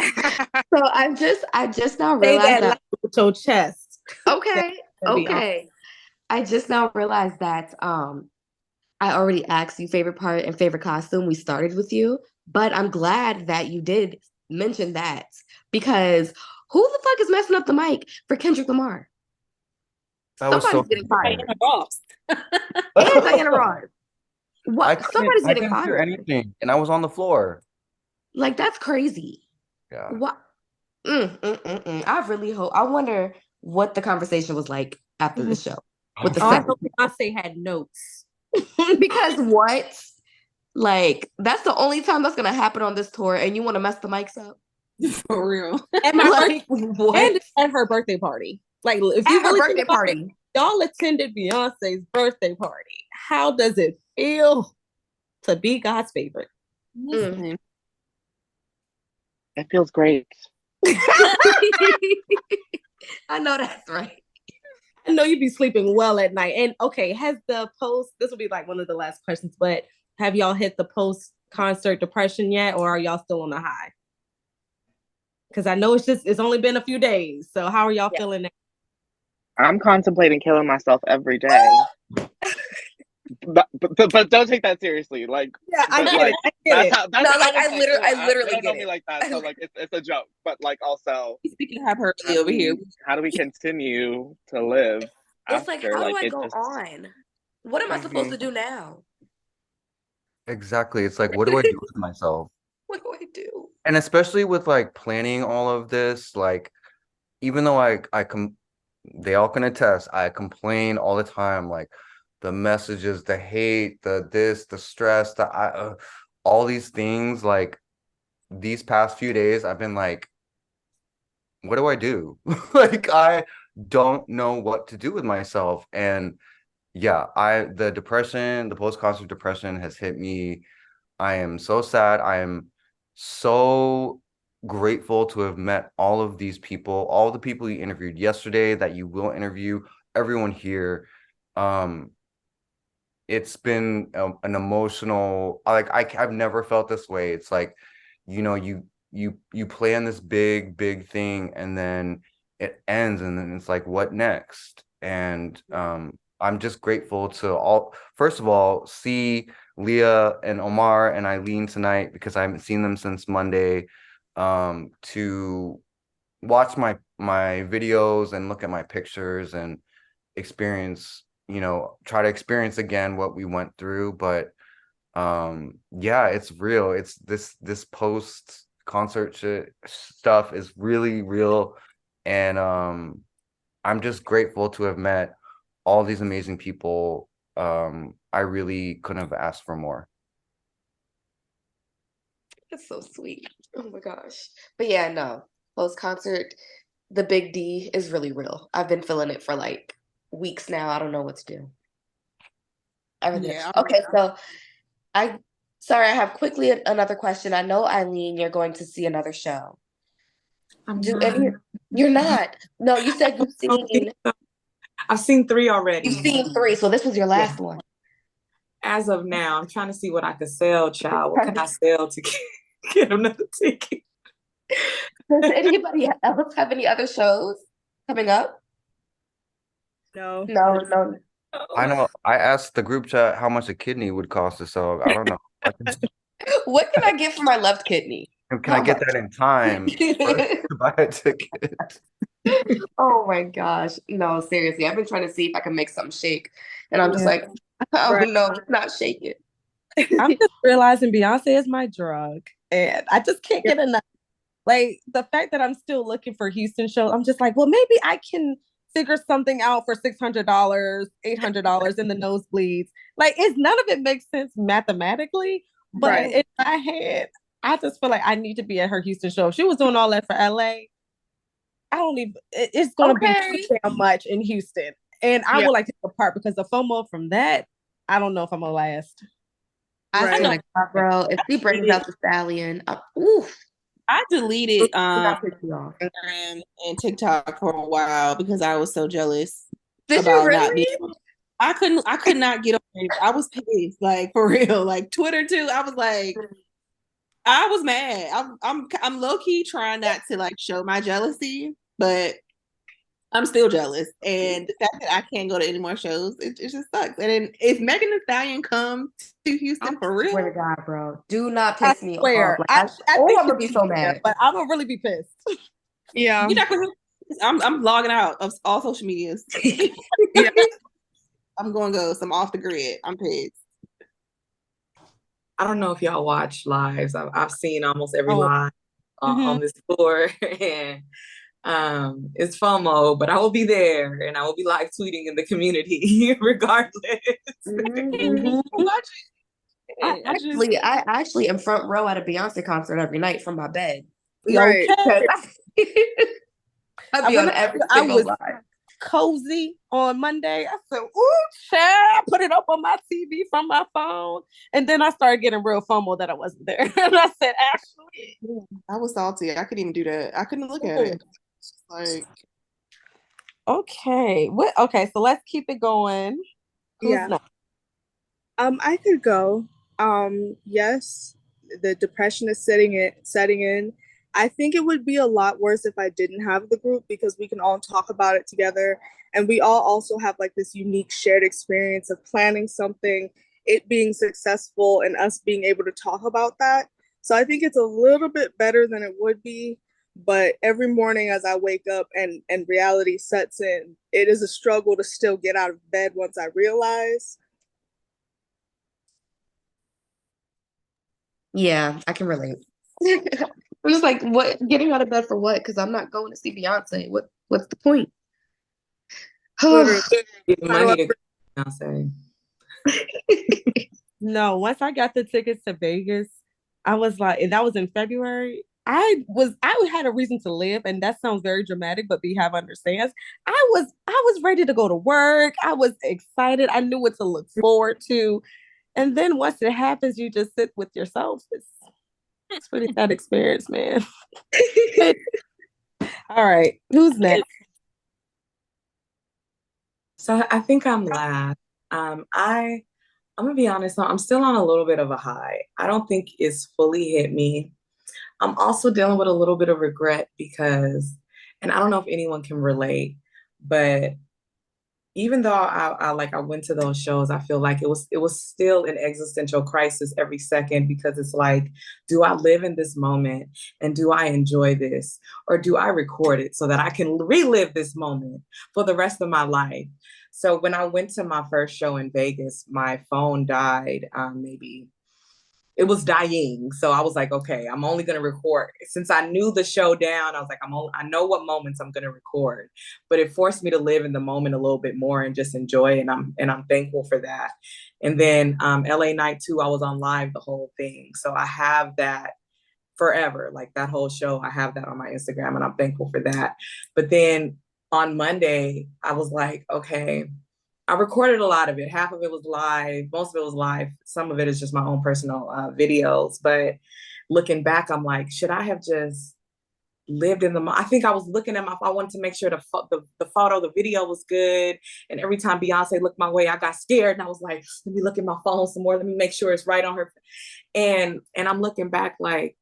So I just now realized that with your chest. Okay. I just now realized that I already asked you favorite part and favorite costume. We started with you, but I'm glad that you did mention that, because who the fuck is messing up the mic for Kendrick Lamar? Somebody's getting fired. Diana Ross. And Diana Ross. What? Somebody's getting fired. Hear anything, and I was on the floor. Like, that's crazy. Yeah. What? I really hope. I wonder what the conversation was like after the show with the I hope Beyonce had notes. Because what? Like, that's the only time that's gonna happen on this tour, and you want to mess the mics up? For real. And my and at her birthday party. Like, if you really birthday party, y'all attended Beyonce's birthday party. How does it feel to be God's favorite? It feels great. I know that's right. I know you'd be sleeping well at night. And okay, has the post, this will be like one of the last questions, but have y'all hit the post-concert depression yet, or are y'all still on the high? Because I know it's only been a few days. So how are y'all feeling now? I'm contemplating killing myself every day. But don't take that seriously. Like, yeah, I get it. I literally don't know me like that. So like, it's a joke. But like, also, speaking of hyperbole over here, how do we continue to live? It's like, how do I go on? What am I supposed to do now? Exactly. It's like, what do I do with myself? What do I do? And especially with like planning all of this, like, even though they all can attest, I complain all the time, like the messages, the hate, the stress, all these things. Like, these past few days, I've been like, what do I do? Like, I don't know what to do with myself. And yeah, the post-concert depression has hit me. I am so sad. I am so grateful to have met all of these people, all the people you interviewed yesterday, that you will interview, everyone here. Um, it's been an emotional, like I've never felt this way. It's like, you plan this big thing, and then it ends, and then it's like, what next? And I'm just grateful to all, first of all, see Leah and Omar and Eileen tonight, because I haven't seen them since Monday, to watch my videos and look at my pictures and experience, try to experience again what we went through. But yeah, it's real. It's this post concert stuff is really real. And I'm just grateful to have met all these amazing people. I really couldn't have asked for more. That's so sweet. Oh my gosh. But yeah, no. Post concert, the big D is really real. I've been feeling it for like weeks now. I don't know what to do. Everything. Yeah. Okay, so I sorry, I have quickly another question. I know, Eileen, you're going to see another show. I'm Do not. any You're not. No, you said I've seen 3 already. you've seen 3, so this was your Yeah. last one. As of now, I'm trying to see what I could sell, child. What can I sell to get another ticket? Does anybody else have any other shows coming up? No. No. I know I asked the group chat how much a kidney would cost, so I don't know. What can I get for my left kidney? Can I get that in time to buy a ticket? Oh my gosh. No, seriously. I've been trying to see if I can make something shake. And I'm just Yeah. like, oh Right. no, it's not shaking. I'm just realizing Beyonce is my drug, and I just can't get enough. Like the fact that I'm still looking for Houston shows, I'm just like, well, maybe I can figure something out for $600, $800 in the nosebleeds. Like, none of it makes sense mathematically, but Right. in my head, I just feel like I need to be at her Houston show. If she was doing all that for LA, I don't even. It's going to be Okay. too damn much in Houston, and I Yeah. would like to take a part because the FOMO from that, I don't know if I'm gonna last. I Right. swear to God, bro, if she brings out the stallion, oof. I deleted I'll pick you off. Instagram and TikTok for a while because I was so jealous Did you about not being. really? I could not get on it. I was pissed, like for real. Like Twitter too. I was like, I was mad. I'm low key trying not to like show my jealousy, but I'm still jealous. And the fact that I can't go to any more shows, it just sucks. And then if Megan Thee Stallion comes to Houston for I swear real, to God, bro. Do not I piss me off. swear, Like, I think I'm gonna be she's so there, mad. but I'm gonna really be pissed. Yeah. you're not gonna. I'm logging out of all social medias. Yeah. I'm going to go. So I'm off the grid. I'm pissed. I don't know if y'all watch lives. I've seen almost every Oh. live on this tour, and it's FOMO, but I will be there and I will be live tweeting in the community regardless. Mhm. I actually am front row at a Beyonce concert every night from my bed. Right. Okay. I'd be on every I single was live. cozy on Monday. I said, ooh, child, put it up on my TV from my phone. And then I started getting real FOMO that I wasn't there. And I said, Ashley. I was salty. I couldn't even do that. I couldn't look at it. It's just like, okay. Okay, so let's keep it going. Who's Yeah. next? I could go. Yes, the depression is setting in. I think it would be a lot worse if I didn't have the group because we can all talk about it together. And we all also have like this unique shared experience of planning something, it being successful, and us being able to talk about that. So I think it's a little bit better than it would be. But every morning as I wake up and reality sets in, it is a struggle to still get out of bed once I realize. Yeah, I can relate. I'm just like, what? Getting out of bed for what? Because I'm not going to see Beyonce. What's the point? Literally. I need to go to Beyonce. No, once I got the tickets to Vegas, I was like, and that was in February. I had a reason to live, and that sounds very dramatic, but Beehive understands. I was ready to go to work. I was excited. I knew what to look forward to. And then once it happens, you just sit with yourself. It's pretty sad experience, man. All right, who's next? So I think I'm last. I'm gonna be honest, I'm still on a little bit of a high. I don't think it's fully hit me. I'm also dealing with a little bit of regret because, and I don't know if anyone can relate, but even though I went to those shows, I feel like it was still an existential crisis every second because it's like, do I live in this moment and do I enjoy this? Or do I record it so that I can relive this moment for the rest of my life? So when I went to my first show in Vegas, my phone died maybe it was dying. So I was like, okay, I'm only going to record. Since I knew the show down, I was like, I know what moments I'm going to record. But it forced me to live in the moment a little bit more and just enjoy. And I'm thankful for that. And then LA Night 2, I was on live the whole thing. So I have that forever. Like that whole show, I have that on my Instagram, and I'm thankful for that. But then on Monday, I was like, okay, I recorded a lot of it. Half of it was live. Most of it was live. Some of it is just my own personal videos. But looking back, I'm like, should I have just lived in the I think I was looking at I wanted to make sure the photo, the video was good. And every time Beyonce looked my way, I got scared. And I was like, let me look at my phone some more. Let me make sure it's right on her. And I'm looking back like,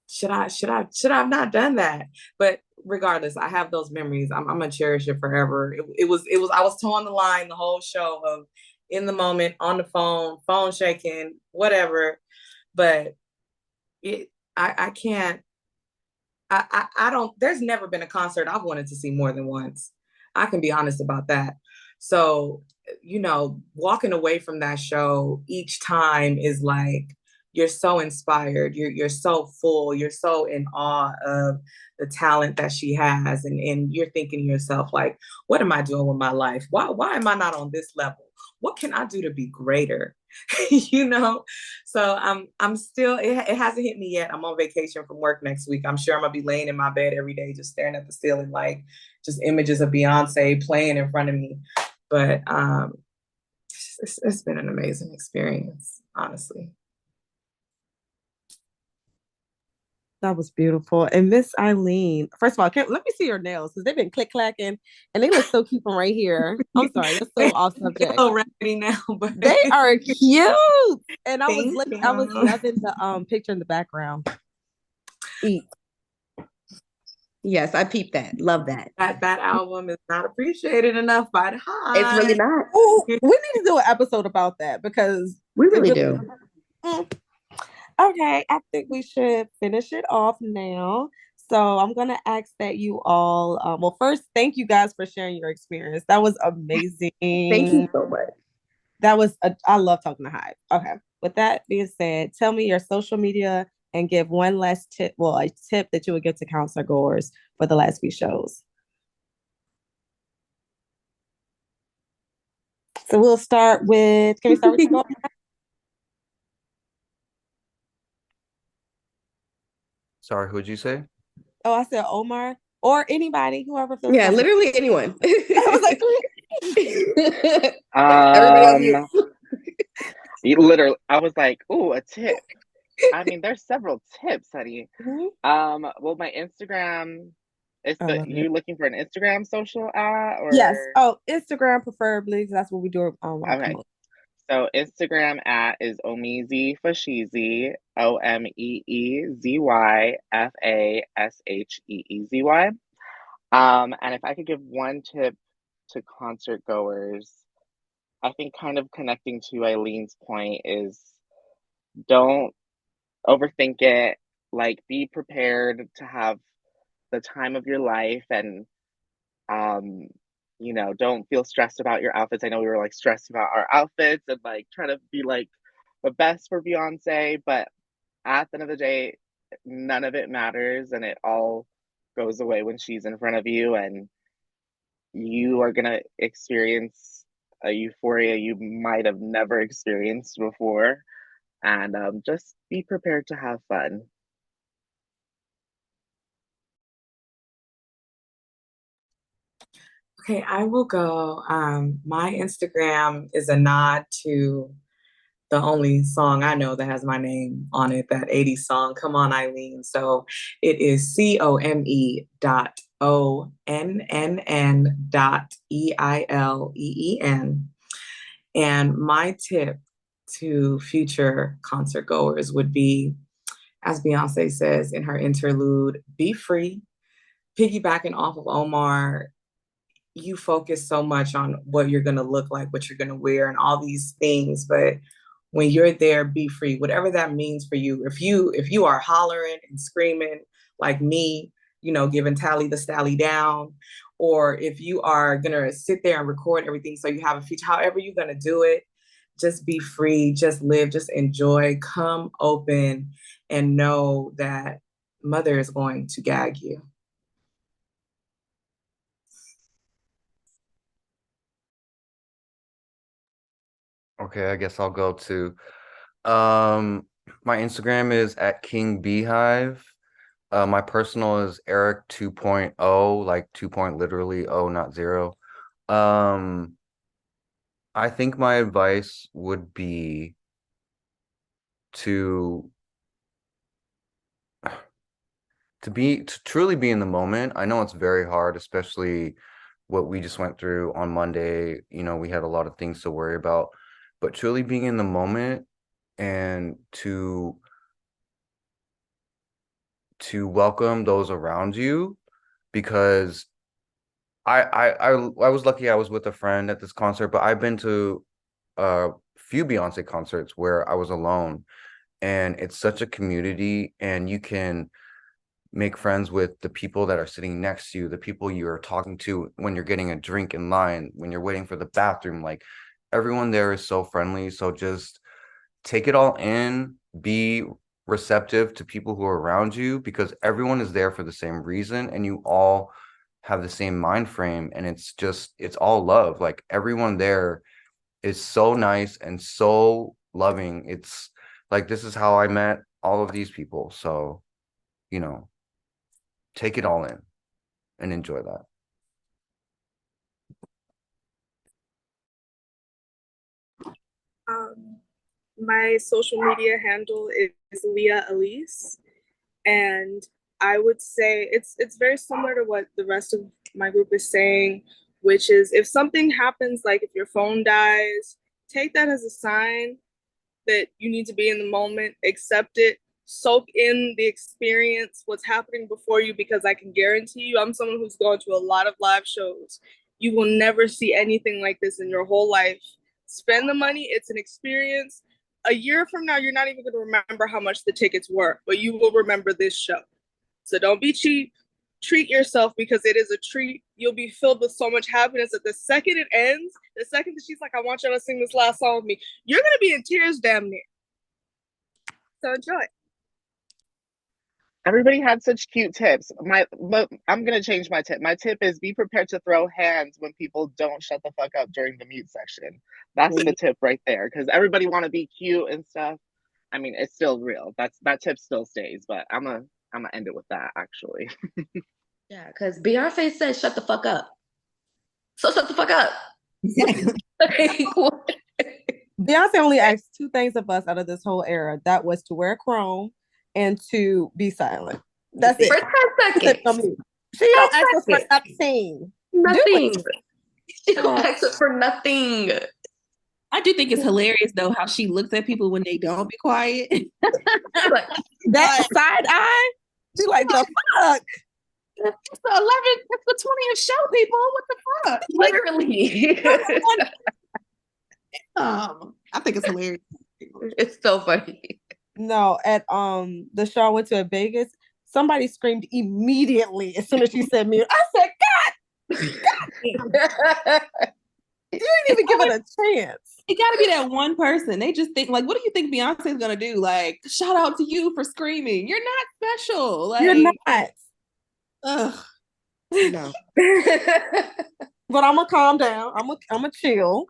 should I have not done that? But regardless, I have those memories. I'm gonna cherish it forever. It was I was towing the line the whole show of in the moment, on the phone shaking, whatever. But I can't I don't there's never been a concert I've wanted to see more than once. I can be honest about that. So, walking away from that show each time is like you're so inspired, you're so full, you're so in awe of the talent that she has, and you're thinking to yourself like, what am I doing with my life? Why am I not on this level? What can I do to be greater? you know so I'm still it hasn't hit me yet. I'm on vacation from work next week. I'm sure I'm gonna be laying in my bed every day just staring at the ceiling, like just images of Beyonce playing in front of me. But it's been an amazing experience, honestly. That was beautiful. And Miss Eileen, first of all, let me see your nails because they've been click clacking and they look so cute from right here. I'm sorry, that's so off subject. So raggedy now, but they are cute. And I Thank was you. loving the picture in the background. Eat. Yes, I peeped that. Love that. That album is not appreciated enough by the high. It's really not. Oh, we need to do an episode about that because We really do. Okay, I think we should finish it off now. So I'm gonna ask that you all. Well, first, thank you guys for sharing your experience. That was amazing. Thank you so much. I love talking to Hive. Okay. With that being said, tell me your social media and give one last tip. Well, a tip that you would give to concert goers for the last few shows. So we'll start with. Can we start with you? Sorry, who'd you say? Oh, I said Omar or anybody, whoever feels. Yeah, literally anyone. I was like, everybody else. Literally, I was like, "Ooh, a tip." I mean, there's several tips, honey. Mm-hmm. Well, my Instagram is I love you it. looking for an Instagram social or Yes. Oh, Instagram preferably because that's what we do. okay. So Instagram at is Omeezy Fasheezy, OMEEZYFASHEEZY. And if I could give one tip to concert goers, I think kind of connecting to Eileen's point is don't overthink it. Like be prepared to have the time of your life and um don't feel stressed about your outfits. I know we were like stressed about our outfits and like trying to be like the best for Beyonce, but at the end of the day, none of it matters and it all goes away when she's in front of you and you are going to experience a euphoria you might have never experienced before and just be prepared to have fun. Okay, I will go. My Instagram is a nod to the only song I know that has my name on it, that 80s song, Come On Eileen. So it is COME.ONNN.EILEEN. And my tip to future concert goers would be, as Beyonce says in her interlude, be free. Piggybacking off of Omar, you focus so much on what you're going to look like, what you're going to wear, and all these things. But when you're there, be free, whatever that means for you. If you are hollering and screaming like me, giving Tally the Stally down, or if you are going to sit there and record everything so you have a feature, however you're going to do it, just be free, just live, just enjoy, come open, and know that mother is going to gag you. Okay, I guess I'll go to my Instagram is at King Beehive. My personal is Arik 2.0, like 2 point literally O, not 0. I think my advice would be to truly be in the moment. I know it's very hard, especially what we just went through on Monday. We had a lot of things to worry about, but truly being in the moment and to welcome those around you, because I was lucky I was with a friend at this concert, but I've been to a few Beyonce concerts where I was alone, and it's such a community, and you can make friends with the people that are sitting next to you, the people you're talking to when you're getting a drink in line, when you're waiting for the bathroom. Like, everyone there is so friendly. So just take it all in, be receptive to people who are around you, because everyone is there for the same reason, and you all have the same mind frame, and it's all love. Like, everyone there is so nice and so loving. It's like, this is how I met all of these people. So, take it all in and enjoy that. My social media handle is Leah Elise, and I would say it's very similar to what the rest of my group is saying, which is, if something happens, like if your phone dies, take that as a sign that you need to be in the moment, accept it, soak in the experience, what's happening before you, because I can guarantee you, I'm someone who's gone to a lot of live shows. You will never see anything like this in your whole life. Spend the money, it's an experience. A year from now, you're not even going to remember how much the tickets were, but you will remember this show. So don't be cheap. Treat yourself, because it is a treat. You'll be filled with so much happiness that the second it ends, the second that she's like, I want y'all to sing this last song with me, you're going to be in tears damn near. So enjoy. Everybody had such cute tips. But I'm gonna change my tip. My tip is, be prepared to throw hands when people don't shut the fuck up during the mute section. That's the tip right there, because everybody want to be cute and stuff. I mean, it's still real. That tip still stays, but I'm gonna end it with that, actually. Yeah, because Beyonce said, shut the fuck up. So shut the fuck up. Beyonce only asked two things of us out of this whole era. That was to wear chrome and to be silent. That's it. For 10 seconds. She don't ask us for nothing. Nothing. She don't ask us for nothing. I do think it's hilarious, though, how she looks at people when they don't be quiet. That side eye, she's like, the fuck? It's the 11, it's the 20th show, people. What the fuck? Literally. I think it's hilarious. It's so funny. No, at the show I went to at Vegas, somebody screamed immediately as soon as she said mute. I said, God! You didn't even give it a chance. It got to be that one person. They just think, like, what do you think Beyonce's gonna do? Like, shout out to you for screaming. You're not special. Like, you're not. Ugh. No. But I'm gonna calm down. I'm gonna chill.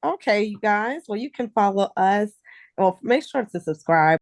Okay, you guys. Well, you can follow us. Well, make sure to subscribe.